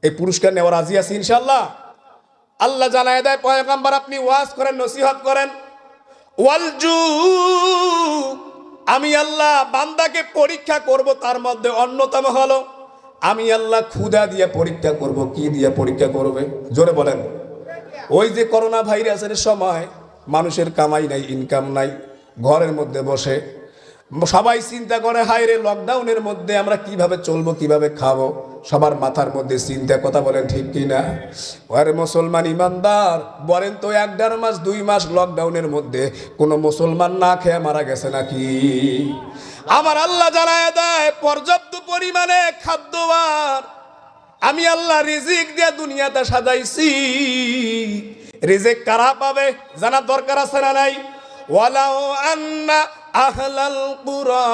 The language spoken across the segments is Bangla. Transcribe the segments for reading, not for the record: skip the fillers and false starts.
এই পুরস্কার নেওয়া রাজি আছি ইনশাআল্লাহ। আল্লাহ জানায় দেয়, পয়গম্বর আপনি ওয়াজ করেন, নসিহত করেন। ওয়ালজু, আমি আল্লাহ বান্দাকে পরীক্ষা করব, তার মধ্যে অন্যতম হলো আমি আল্লাহ ক্ষুধা দিয়ে পরীক্ষা করব। কি দিয়ে পরীক্ষা করবে? জোরে বলেন। ওই যে করোনা ভাইরাসের সময় মানুষের কামাই নাই, ইনকাম নাই, ঘরের মধ্যে বসে সবাই চিন্তা করে, হায় রে লকডাউনের মধ্যে আমরা কিভাবে চলবো, কিভাবে খাবো। সবার মাথার মধ্যে চিন্তা, কথা বলেন ঠিক কিনা? আরে মুসলমান ইমানদার বলেন তো, 1-1.5 মাস 2 মাস লকডাউনের মধ্যে কোনো মুসলমান না খেয়ে মারা গেছে নাকি? আমার আল্লাহ জানায় দেয়, পর্যাপ্ত পরিমাণে খাদ্যবার আমি আল্লাহ রিজিক দিয়ে দুনিয়াতে সাজাইছি। রিজিক কারা পাবে জানার দরকার আছে না নাই? ওয়ালাউ আন্না আহলাল কুরা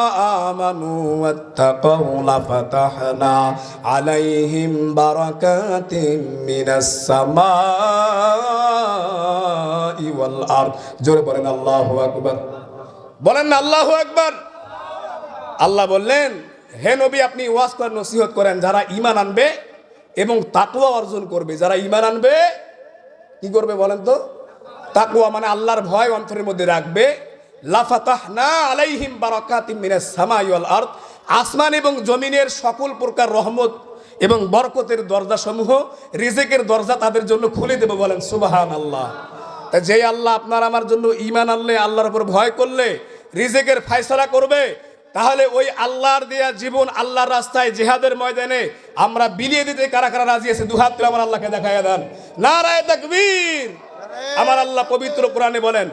আমানু ওয়াত্তাকাউ লাফাতাহনা আলাইহিম বারাকাতিম মিনাস সামাই ওয়াল আরদ। জোরে বলেন আল্লাহু আকবার। বলেন না আল্লাহু আকবার। আল্লাহ বললেন, হে নবী আপনি ওয়াজ করেন, নসিহত করেন, যারা ঈমান আনবে এবং তাকওয়া অর্জন করবে। যারা ঈমান আনবে কি করবে বলেন তো? তাকওয়া মানে আল্লাহর ভয় অন্তরের মধ্যে রাখবে। লাফাতাহনা আলাইহিম বারাকাতিম মিনাস সামাই ওয়াল আরদ, আসমান এবং জমিনের সকল প্রকার রহমত এবং বরকতের দরজাসমূহ, রিজিকের দরজা তাদের জন্য খুলে দেব। বলেন সুবহানাল্লাহ। তা যে আল্লাহ আপনার আমার জন্য ঈমান আনলে, আল্লাহর উপর ভয় করলে রিজিকের ফয়সালা করবে, তাহলে ওই আল্লাহর দেয়া জীবন আল্লাহর রাস্তায় জিহাদের ময়দানে আমরা বিলিয়ে দিতে কারা কারা রাজি আছে? দুহাত তুলে আমার আল্লাহকে দেখায়া দেন। নারায়ে তাকবীর। আমার আল্লাহ পবিত্র কোরআনে বলেন,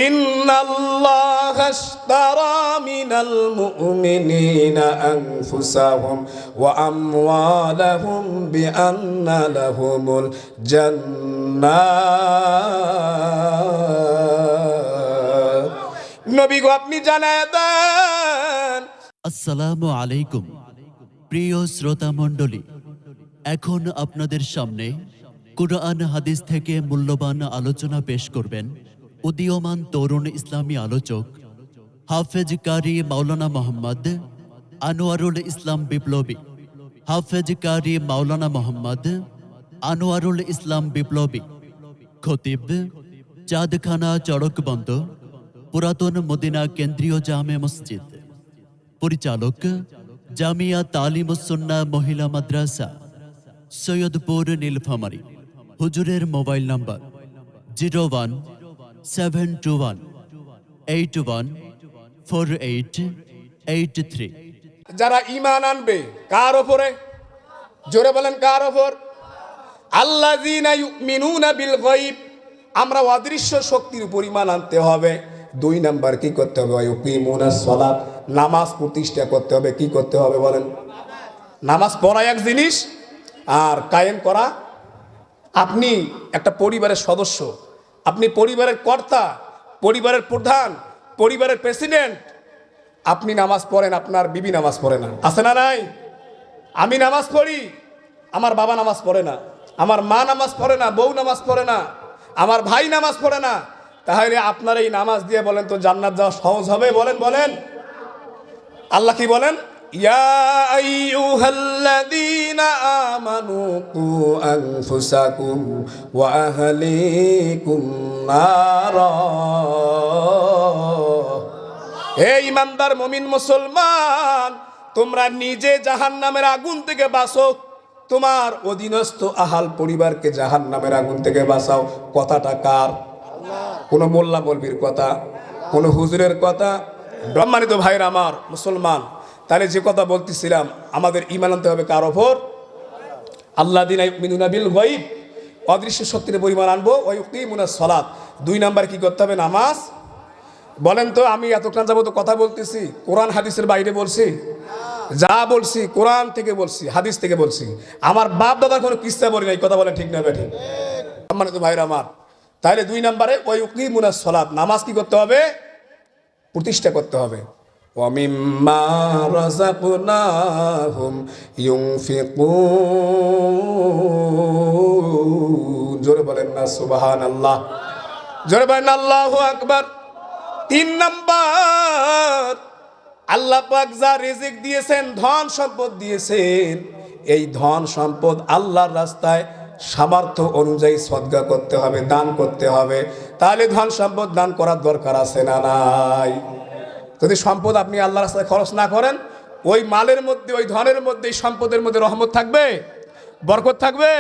ইন্নাল্লাহা আশতারা মিনাল মুমিনিনা আনফুসাহুম ওয়া আমওয়ালাহুম বিআন্না লাহুমুল জান্নাত। নবী গো আপনি জানায় দেন। আসসালামু আলাইকুম প্রিয় শ্রোতা মণ্ডলী, এখন আপনাদের সামনে কুরআন হাদিস থেকে মূল্যবান আলোচনা পেশ করবেন উদীয়মান তরুণ ইসলামী আলোচক হাফেজ কারি মাওলানা মোহাম্মদ আনোয়ারুল ইসলাম বিপ্লবী। হাফেজ কারি মাওলানা মোহাম্মদ আনোয়ারুল ইসলাম বিপ্লবী, খতিব চাঁদখানা চড়কবন্দ, পুরাতন মদিনা কেন্দ্রীয় জামে মসজিদ, পরিচালক জামিয়া তালিমুস-সুন্নাহ মহিলা মাদ্রাসা, সৈয়দপুর নীলফামারী। হুজুরের মোবাইল নাম্বার 01721814883। যারা ঈমান আনবে কার উপরে? জোরে বলেন কার উপর? আল্লাযীনা ইউমিনুনা বিল গায়ব। আমরা অদৃশ্য শক্তির উপর ঈমান আনতে হবে। 2 নাম্বার কি করতে হবে? ইউকিমুনাস সালাত, নামাজ প্রতিষ্ঠা করতে হবে। কি করতে হবে বলেন? নামাজ পড়া এক জিনিস, আর কায়েম করা। আপনি একটা পরিবারের সদস্য, আপনি পরিবারের কর্তা, পরিবারের প্রধান, পরিবারের প্রেসিডেন্ট। আপনি নামাজ পড়েন, আপনার বিবি নামাজ পড়ে না, আছে না নাই? আমি নামাজ পড়ি, আমার বাবা নামাজ পড়ে না, আমার মা নামাজ পড়ে না, বউ নামাজ পড়ে না, আমার ভাই নামাজ পড়ে না। তাহলে আপনার এই নামাজ দিয়ে বলেন তো জান্নাত যাওয়া সহজ হবে? বলেন বলেন। আল্লাহ কি বলেন? ইয়া আইয়ুহাল্লাযীনা আমানু কু আনফুসাকুম ওয়া আহলিকুম নারা। হে ঈমানদার মুমিন মুসলমান, তোমরা নিজে জাহান্নামের আগুন থেকে বাঁচো, তোমার অধীনস্থ আহাল পরিবারকে জাহান্নামের আগুন থেকে বাঁচাও। কথাটা কার? কোন মোল্লা মৌলবীর কথা? কোন হুজুরের কথা? সম্মানিত ভাইরা আমার মুসলমান, তাহলে যে কথা বলতেছিলাম, আমাদের ঈমান আনতে হবে কার ওপর? আল্লাযীনা ইউমিনুনা বিল গায়ব, অদৃশ্য শক্তির পরিমাণ আনবো। ওয়া ইউকিমুনাস সালাত, 2 নাম্বার কি করতে হবে? নামাজ। বলেন তো, আমি এতক্ষণ যাবত কথা বলতেছি কোরআন হাদিসের বাইরে বলছি? যা বলছি কোরআন থেকে বলছি, হাদিস থেকে বলছি। আমার বাপ দাদার কোনো কিস্সা বলি নাই। কথা বলেন ঠিক না বেঠিক? সম্মানিত ভাইরা আমার, তাহলে 2 নম্বরে ওয়া ইউকিমুনাস সালাত, নামাজ কি করতে হবে? প্রতিষ্ঠা করতে হবে। ওয়া মিম্মা রাযাকনাহুম ইউনফিকুন। জোরে বলেন না সুবহানাল্লাহ। জোরে বলেন আল্লাহু আকবার। 3 নাম্বার, আল্লাহ পাক যা রিজিক দিয়েছেন, ধন সম্পদ দিয়েছেন, এই ধন সম্পদ আল্লাহর রাস্তায় সামর্থ্য অনুযায়ী সদকা করতে হবে, দান করতে হবে। তাহলে ধন সম্পদ দান করার দরকার আছে না নাই? যদি সম্পদ আপনি আল্লাহর রাস্তায় খরচ না করেন, ওই মালের মধ্যে, ওই ধনের মধ্যে, এই সম্পদের মধ্যে রহমত থাকবে, বরকত থাকবে?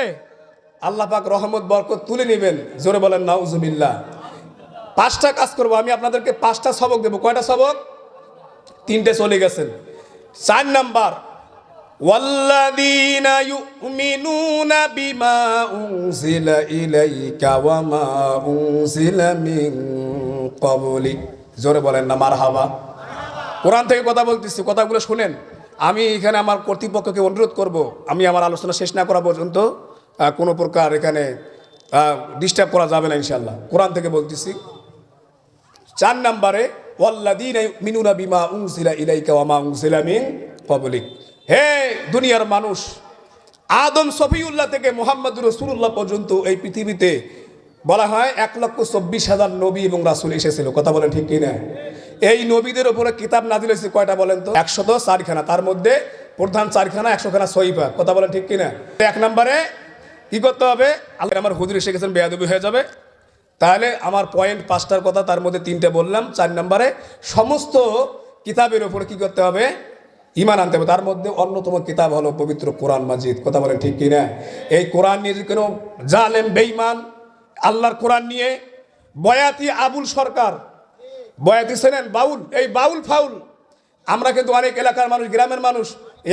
আল্লাহ পাক রহমত বরকত তুলে নেবেন। জোরে বলেন নাউজুবিল্লাহ। 5টা কাজ করব আমি, আপনাদেরকে 5টা সবক দেবো। কয়টা সবক? 3টে চলে গেছেন। 4 নাম্বার, ওয়াল্লাযীনা ইউমিনুনা বিমা উনজিলা ইলাইকা ওয়া মা উনজিলা মিন ক্বাবলিক। জোরে বলেন না মারহাবা। কোরআন থেকে কথা বলতেছি, কথাগুলো শুনেন। আমি এখানে আমার কর্তৃপক্ষকে অনুরোধ করব, আমি আমার আলোচনা শেষ না করা পর্যন্ত কোনো প্রকার এখানে ডিস্টার্ব করা যাবে না ইনশাআল্লাহ। কোরআন থেকে বলতেছি। 4 নম্বরে, ওয়াল্লাযীনা ইউমিনুনা বিমা উনজিলা ইলাইকা ওয়া মা উনজিলা মিন ক্বাবলিক। হে দুনিয়ার মানুষ, আদম সফিউল্লাহ থেকে মুহাম্মদুর রাসূলুল্লাহ পর্যন্ত এই পৃথিবীতে বলা হয় 1,24,000 নবী এবং রাসূল এসেছিল। কথা বলেন ঠিক কি না? এই নবীদের উপরে কিতাব নাযিল হয়েছে কয়টা বলেন তো? 104খানা। তার মধ্যে প্রধান 4খানা, 100খানা সহিফা। কথা বলেন ঠিক কি না? 1 নম্বরে কি করতে হবে? আল্লাহ, আমার হুজুর এসে গেছেন, বেয়াদবি হয়ে যাবে। তাহলে আমার পয়েন্ট 5টার কথা, তার মধ্যে 3টে বললাম। 4 নম্বরে সমস্ত কিতাবের উপরে কি করতে হবে? ঈমান আনতে হবে। তার মধ্যে অন্যতম কিতাব হলো পবিত্র কোরআন মাজিদ। কথা বলেন ঠিক কি না? এই কোরআন নিয়ে যে কোনো জালেম বেঈমান আল্লাহর কোরআন নিয়ে, বয়াতি আবুল সরকার, বয়াতি ছিলেন বাউল, এই বাউল ফাউল। আমরা কিন্তু অনেক এলাকার মানুষ, গ্রামের মানুষ,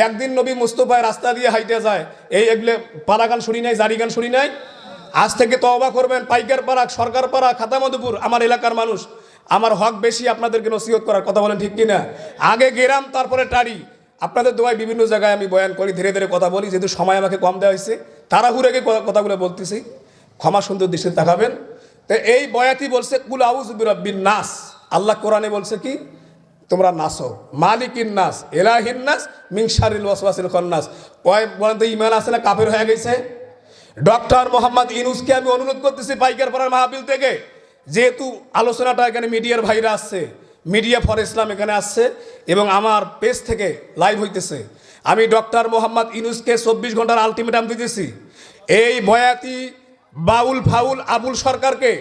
একদিন নবী মুস্তফায় রাস্তা দিয়ে হাইটে যায়, এই এগুলো পাড়া গান শুনি নাই, জারি গান শুনি নাই। আজ থেকে তওবা করবেন। পাইকার পাড়া, সরকার পাড়া, খাতামধুপুর, আমার এলাকার মানুষ, আমার হক বেশি আপনাদেরকে নসিহত করার। কথা বলেন ঠিক কিনা? আগে গেরাম, তারপরে টাড়ি। আপনাদের দোয়ায় বিভিন্ন জায়গায় আমি বয়ান করি, ধীরে ধীরে কথা বলি, যেহেতু সময় আমাকে কম দেওয়া হয়েছে, তাড়াহুড়ে কথাগুলো বলতেছি, ক্ষমা সুন্দর দৃষ্টিতে তাকাবেন। তো এই বয়াতি বলছে কুল আউযু বিরাব্বিন নাস। আল্লাহ কোরআনে বলছে কি? তোমরা নাসো, মালিকিন নাস, ইলাহিন নাস, মিন শারিল ওয়াসওয়াসিল খান্নাস। ওই বলেন তো ঈমান আছে না কাফের হয়ে গেছে? ডক্টর মোহাম্মদ ইউনূসকে আমি অনুরোধ করতেছি পাইকার পাড়ার মাহফিল থেকে, যেহেতু আলোচনাটা এখানে মিডিয়ার ভাইরা আসছে, মিডিয়া ফর ইসলাম এখানে আসছে এবং আমার পেজ থেকে লাইভ হইতেছে, আমি ডক্টর মোহাম্মদ ইউনূসকে 24 ঘন্টার আলটিমেটাম দিতেছি। এই বয়াতি বাউল ফাউল আবুল সরকারকে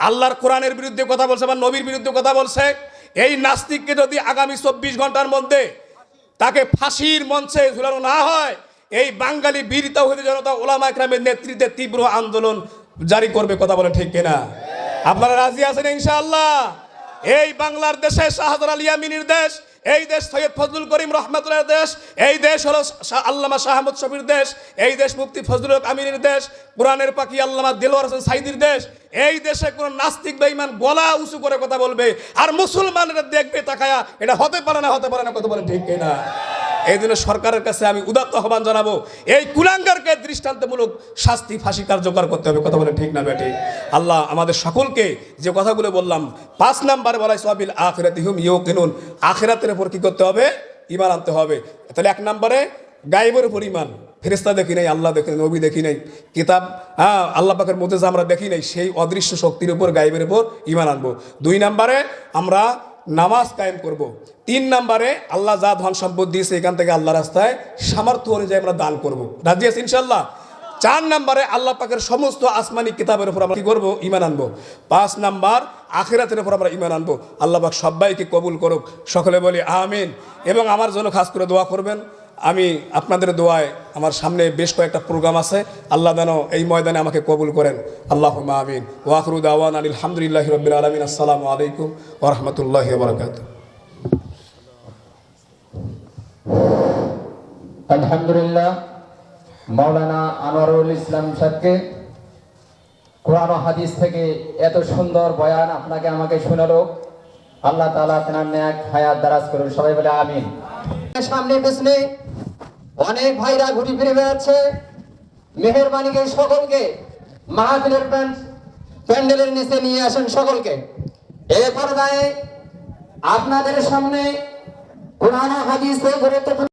আল্লাহর কোরআনের বিরুদ্ধে কথা বলছে বা নবীর বিরুদ্ধে কথা বলছে, এই নাস্তিককে যদি আগামী 24 ঘন্টার মধ্যে তাকে ফাঁসির মঞ্চে ঝুলানো না হয়, এই বাঙালি বীর তাওহীদি জনতা ওলামা ইকরামের নেতৃত্বে তীব্র আন্দোলন জারি করবে। কথা বলে ঠিক কিনা? আপনারা রাজি আছেন ইনশাআল্লাহ? এই বাংলার দেশে শাহজালাল ইয়ামিনীর দেশ, এই দেশ সৈয়দ ফজলুল করিম রহমাতুল্লাহর দেশ, এই দেশ হলো আল্লামা শাহ আহমদ শফির দেশ, এই দেশ মুফতি ফজলুল হক আমিনীর দেশ, কোরআনের পাখি আল্লামা দেলোয়ার হোসেন সাইদির দেশ। এই দেশে কোন নাস্তিক বেঈমান গলা উঁচু করে কথা বলবে আর মুসলমানরা দেখবে তাকায়া, এটা হতে পারে না, হতে পারে না। কথা বলেন ঠিক কিনা? এই জন্য সরকারের কাছে আমি উদাত্ত আহ্বান জানাবো, এই কুলাঙ্গারকে দৃষ্টান্তমূলক শাস্তি, ফাঁসি কার্যকর করতে হবে। কথা বলে ঠিক না বেটি? আল্লাহ আমাদের সকলকে যে কথাগুলো বললাম, 5 নাম্বার বলাই সাবিল আখিরাতিহুম ইউকিনুন, আখিরাতের উপর কি করতে হবে? ঈমান আনতে হবে। তাহলে 1 নম্বরে গায়েবের উপর ঈমান। ফেরেশতা দেখি নাই, আল্লাহ দেখি নাই, নবী দেখি নাই, কিতাব আল্লাহ পাকের মুজিজা আমরা দেখি নাই, সেই অদৃশ্য শক্তির উপর, গায়েবের উপর ঈমান আনবো। 2 নম্বরে আমরা নামাজ কায়েম করব। 3 নম্বরে আল্লাহ যা ধন সম্পদ দিয়েছে এখান থেকে আল্লাহ রাস্তায় সামর্থ্য অনুযায়ী আমরা দান করব। রাজি আছি ইনশাআল্লাহ? 4 নম্বরে আল্লাহ পাকের সমস্ত আসমানি কিতাবের উপর আমরা কি করবো? ঈমান আনবো। 5 নাম্বার আখিরাতের উপর আমরা ঈমান আনবো। আল্লাহ পাক সবাইকে কবুল করুক, সকলে বলি আমিন। এবং আমার জন্য খাস করে দোয়া করবেন। আমি আপনাদের দোয়ায়, আমার সামনে বেশ কয়েকটা প্রোগ্রাম আছে, আল্লাহ যেন এই ময়দানে আমাকে কবুল করেন। আল্লাহুম্মা আমিন। ওয়া আখিরু দাওয়ানা আলহামদুলিল্লাহি রাব্বিল আলামিন। আসসালামু আলাইকুম ওয়া রাহমাতুল্লাহি ওয়া বারাকাতুহু। আলহামদুলিল্লাহ, মাওলানা আনোয়ারুল ইসলাম সাহেবকে কোরআন ও হাদিস থেকে এত সুন্দর বয়ান আপনাকে আমাকে শোনালো। আল্লাহ তাআলা আপনার নেক হায়াত দারাজ করুন। সবাই বলে আমিন। সামনে পেছনে অনেক ভাইরা ঘুরে ফিরে বেড়াচ্ছে। মেহেরবানি করে সকলকে মাহফিলের প্যান্ডেলের নিচে নিয়ে আসেন সকলকে। এই পর্যায়ে আপনাদের সামনে কোরআন ও হাদিস থেকে